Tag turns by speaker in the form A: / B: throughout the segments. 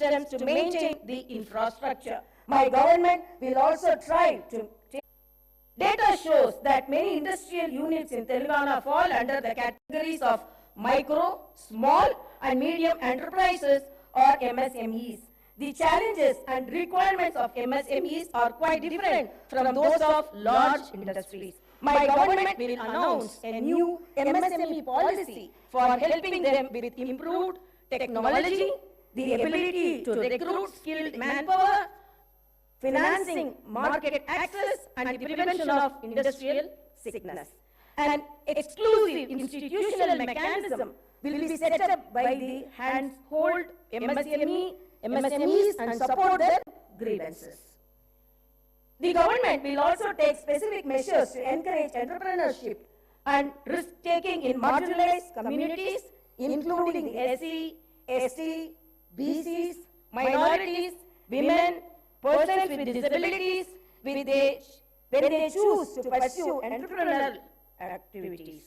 A: systems to maintain the infrastructure. My government will also try to take. Data shows that many industrial units in Telangana fall under the categories of micro, small and medium enterprises or MSMEs. The challenges and requirements of MSMEs are quite different from those of large industries. My government will announce a new MSME policy for helping them with improved technology, the ability to recruit skilled manpower, financing, market access, and the prevention of industrial sickness. An exclusive institutional mechanism will be set up by the hands-hold MSMEs and support their grievances. The government will also take specific measures to encourage entrepreneurship and risk-taking in marginalized communities, including the SC, ST, BCs, minorities, women, persons with disabilities, when they choose to pursue entrepreneurial activities.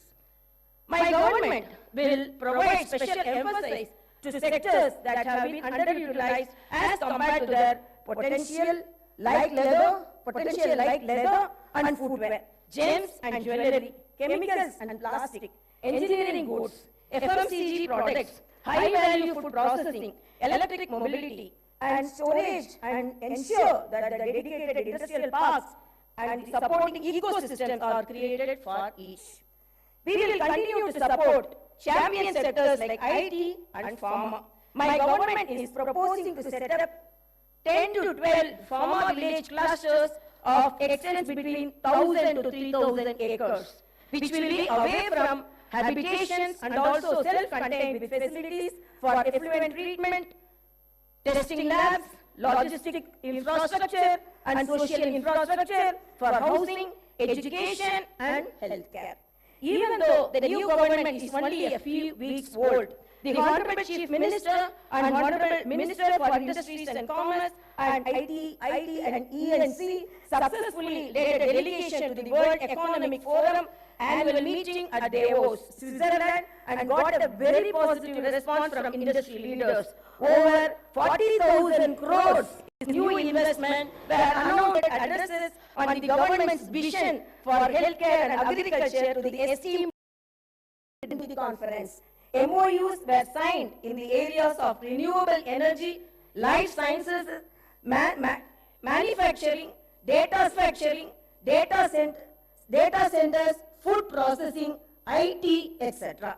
A: My government will provide special emphasis to sectors that have been underutilized as compared to their potential, like leather and footwear, gems and jewelry, chemicals and plastic, engineering goods, FMCG products, high-value food processing, electric mobility, and storage, and ensure that the dedicated industrial parks and the supporting ecosystems are created for each. We will continue to support champion sectors like IT and pharma. My government is proposing to set up 10 to 12 pharma village clusters of extent between 1,000 to 3,000 acres, which will be away from habitations and also self-contained with facilities for effluent treatment, testing labs, logistic infrastructure, and social infrastructure for housing, education, and healthcare. Even though the new government is only a few weeks old, the Honorable Chief Minister and Honorable Minister for Industries and Commerce and IT and ENC successfully led a delegation to the World Economic Forum annual meeting at Davos, Switzerland, and got a very positive response from industry leaders. Over 40,000 crores new investment were announced addresses on the government's vision for healthcare and agriculture to the esteemed conference. MOUs were signed in the areas of renewable energy, life sciences, manufacturing, data centers, food processing, IT, etc.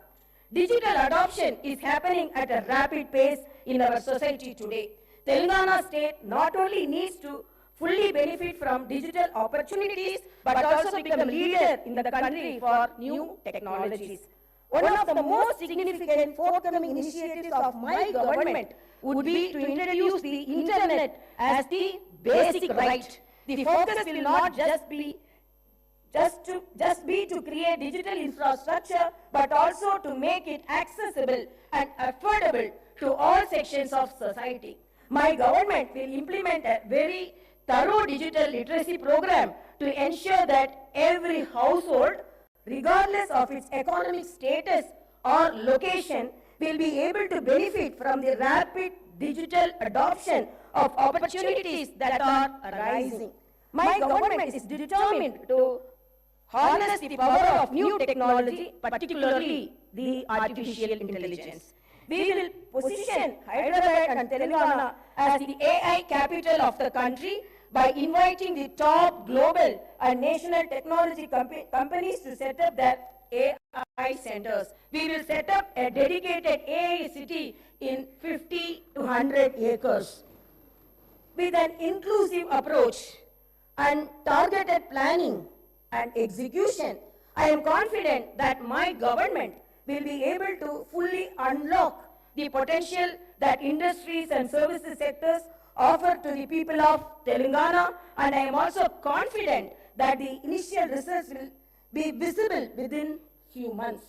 A: Digital adoption is happening at a rapid pace in our society today. Telangana state not only needs to fully benefit from digital opportunities, but also become leader in the country for new technologies. One of the most significant forthcoming initiatives of my government would be to introduce the internet as the basic right. The focus will not just be to create digital infrastructure, but also to make it accessible and affordable to all sections of society. My government will implement a very thorough digital literacy program to ensure that every household, regardless of its economic status or location, will be able to benefit from the rapid digital adoption of opportunities that are arising. My government is determined to harness the power of new technology, particularly the artificial intelligence. We will position Hyderabad and Telangana as the AI capital of the country by inviting the top global and national technology companies to set up their AI centers. We will set up a dedicated AI city in 50 to 100 acres. With an inclusive approach and targeted planning and execution, I am confident that my government will be able to fully unlock the potential that industries and services sectors offer to the people of Telangana, and I am also confident that the initial results will be visible within few months.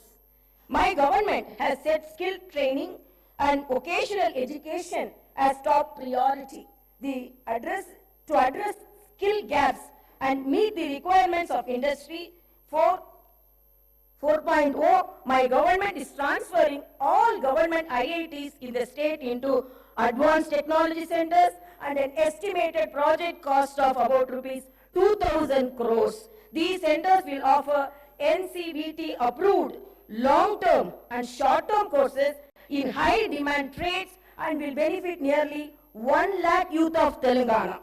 A: My government has set skill training and vocational education as top priority. To address skill gaps and meet the requirements of Industry 4.0, my government is transferring all government IITs in the state into advanced technology centers, and an estimated project cost of about rupees 2,000 crores. These centers will offer NCVT approved long-term and short-term courses in high-demand trades and will benefit nearly 1 lakh youth of Telangana.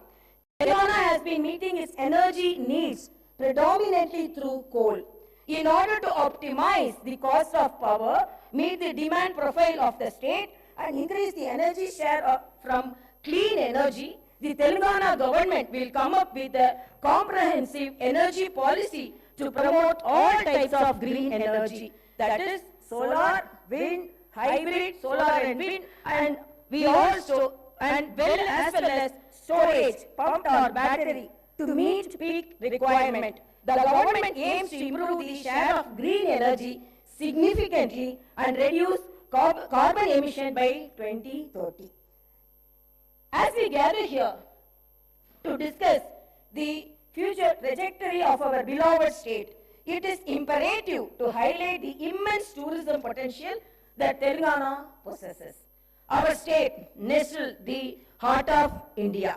A: Telangana has been meeting its energy needs predominantly through coal. In order to optimize the cost of power, meet the demand profile of the state, and increase the energy share from clean energy, the Telangana government will come up with a comprehensive energy policy to promote all types of green energy. That is solar, wind, hybrid, solar and wind, and we also, and as well as storage, pumped or battery to meet peak requirement. The government aims to improve the share of green energy significantly and reduce carbon emission by 2030. As we gather here to discuss the future trajectory of our beloved state, it is imperative to highlight the immense tourism potential that Telangana possesses. Our state, nestled the heart of India,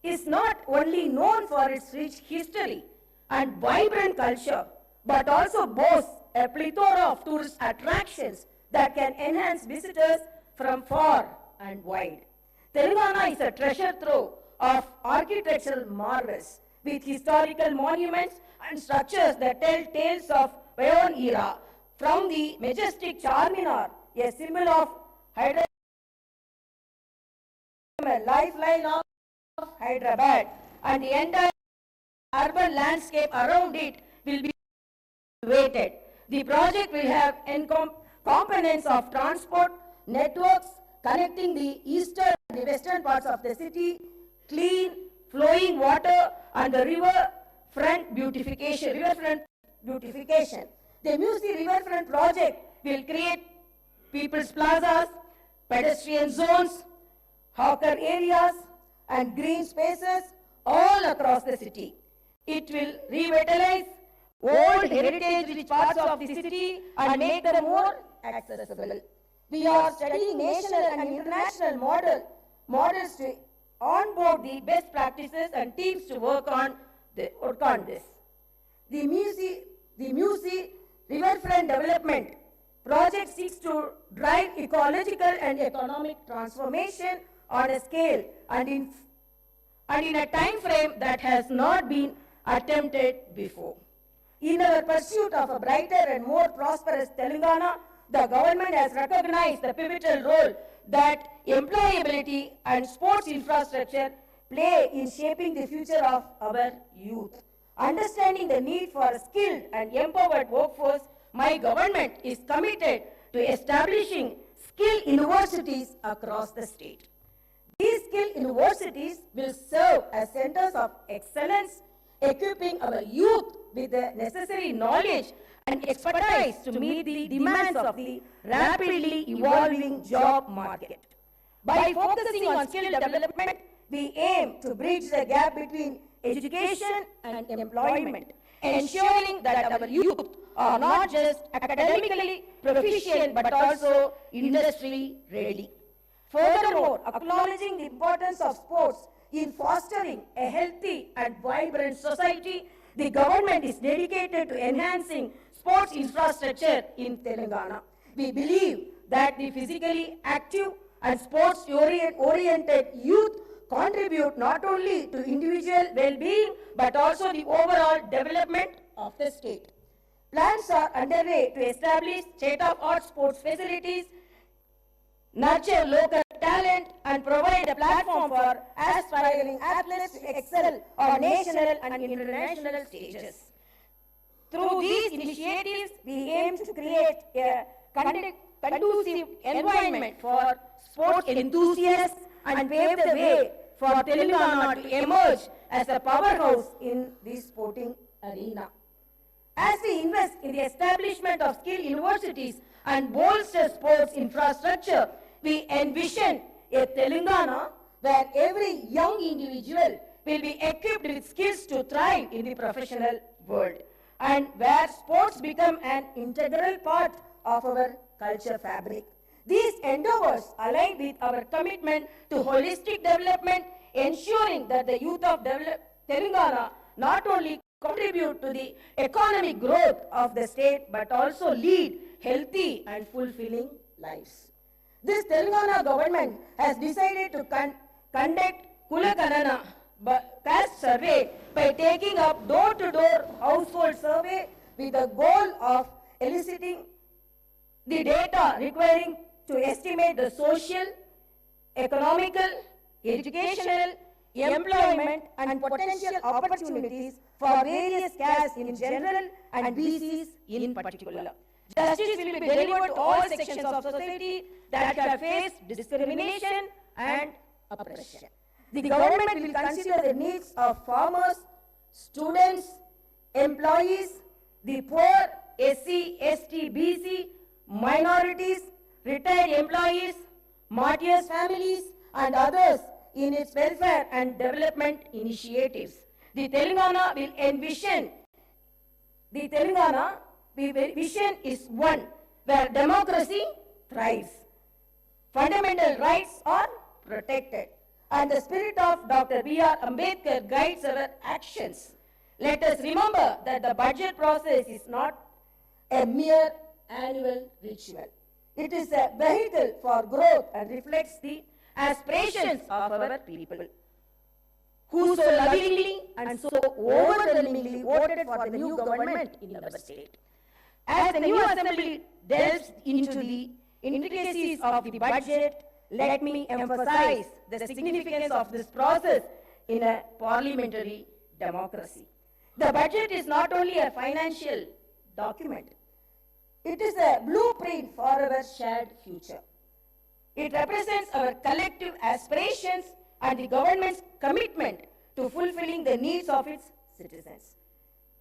A: is not only known for its rich history and vibrant culture, but also boasts a plethora of tourist attractions that can enhance visitors from far and wide. Telangana is a treasure trove of architectural marvels with historical monuments and structures that tell tales of bygone era, from the majestic Charminar, a symbol of Hyderabad, a lifeline of Hyderabad, and the entire urban landscape around it will be elevated. The project will have components of transport networks connecting the eastern and the western parts of the city, clean flowing water, and the riverfront beautification. The Musi Riverfront project will create people's plazas, pedestrian zones, hawker areas, and green spaces all across the city. It will revitalize old heritage-rich parts of the city and make them more accessible. We are studying national and international models to onboard the best practices and teams to work on this. The Musi Riverfront Development Project seeks to drive ecological and economic transformation on a scale and in a time frame that has not been attempted before. In our pursuit of a brighter and more prosperous Telangana, the government has recognized the pivotal role that employability and sports infrastructure play in shaping the future of our youth. Understanding the need for a skilled and empowered workforce, my government is committed to establishing skill universities across the state. These skill universities will serve as centers of excellence, equipping our youth with the necessary knowledge and expertise to meet the demands of the rapidly evolving job market. By focusing on skill development, we aim to bridge the gap between education and employment, ensuring that our youth are not just academically proficient but also industry ready. Furthermore, acknowledging the importance of sports in fostering a healthy and vibrant society, the government is dedicated to enhancing sports infrastructure in Telangana. We believe that the physically active and sports-oriented youth contribute not only to individual well-being but also the overall development of the state. Plans are underway to establish state-of-the-art sports facilities, nurture local talent, and provide a platform for aspiring athletes to excel on national and international stages. Through these initiatives, we aim to create a conducive environment for sports enthusiasts and pave the way for Telangana to emerge as a powerhouse in the sporting arena. As we invest in the establishment of skill universities and bolster sports infrastructure, we envision a Telangana where every young individual will be equipped with skills to thrive in the professional world, and where sports become an integral part of our culture fabric. These endeavors align with our commitment to holistic development, ensuring that the youth of Telangana not only contribute to the economic growth of the state but also lead healthy and fulfilling lives. This Telangana government has decided to conduct Kulakanana caste survey by taking up door-to-door household survey with the goal of eliciting the data requiring to estimate the social, economical, educational, employment and potential opportunities for various castes in general and BCs in particular. Justice will be delivered to all sections of society that have faced discrimination and oppression. The government will consider the needs of farmers, students, employees, the poor, SC, ST, BC, minorities, retired employees, martyrs' families, and others in its welfare and development initiatives. The Telangana vision is one where democracy thrives, fundamental rights are protected, and the spirit of Dr. B.R. Ambedkar guides our actions. Let us remember that the budget process is not a mere annual ritual. It is a vehicle for growth and reflects the aspirations of our people, who so lovingly and so overwhelmingly voted for the new government in our state. As the new assembly delves into the intricacies of the budget, let me emphasize the significance of this process in a parliamentary democracy. The budget is not only a financial document, it is a blueprint for our shared future. It represents our collective aspirations and the government's commitment to fulfilling the needs of its citizens.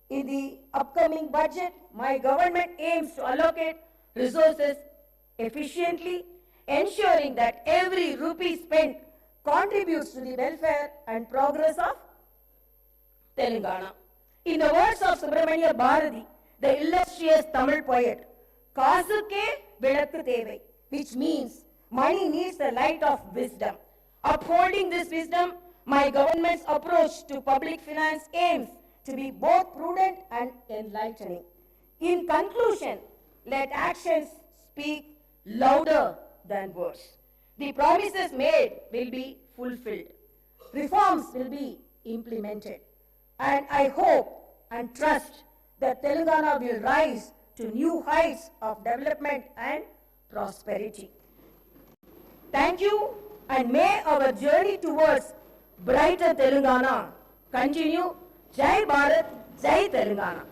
A: In the upcoming budget, my government aims to allocate resources efficiently, ensuring that every rupee spent contributes to the welfare and progress of Telangana. In the words of Subramania Bharati, the illustrious Tamil poet, Kazuke Vilakku Thevai, which means money needs the light of wisdom. Upholding this wisdom, my government's approach to public finance aims to be both prudent and enlightening. In conclusion, let actions speak louder than words. The promises made will be fulfilled. Reforms will be implemented. And I hope and trust that Telangana will rise to new heights of development and prosperity. Thank you, and may our journey towards brighter Telangana continue. Jai Bharat, Jai Telangana.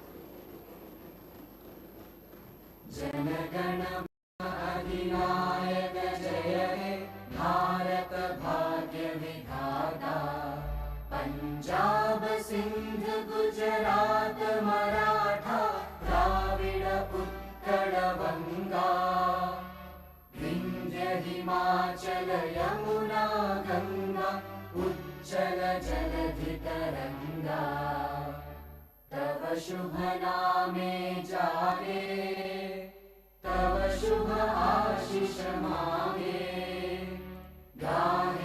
B: Janagana Adinayaka Jaya He Bharat Bhagya Vidhata Punjab Sindh Gujarat Maratha Dravida Uttara Vanga Vindhya Himachala Yamuna Ganga Ujjala Jaladhi Taranga Tava Shubha Name Jage Tava Shubha Ashish Mage Gahe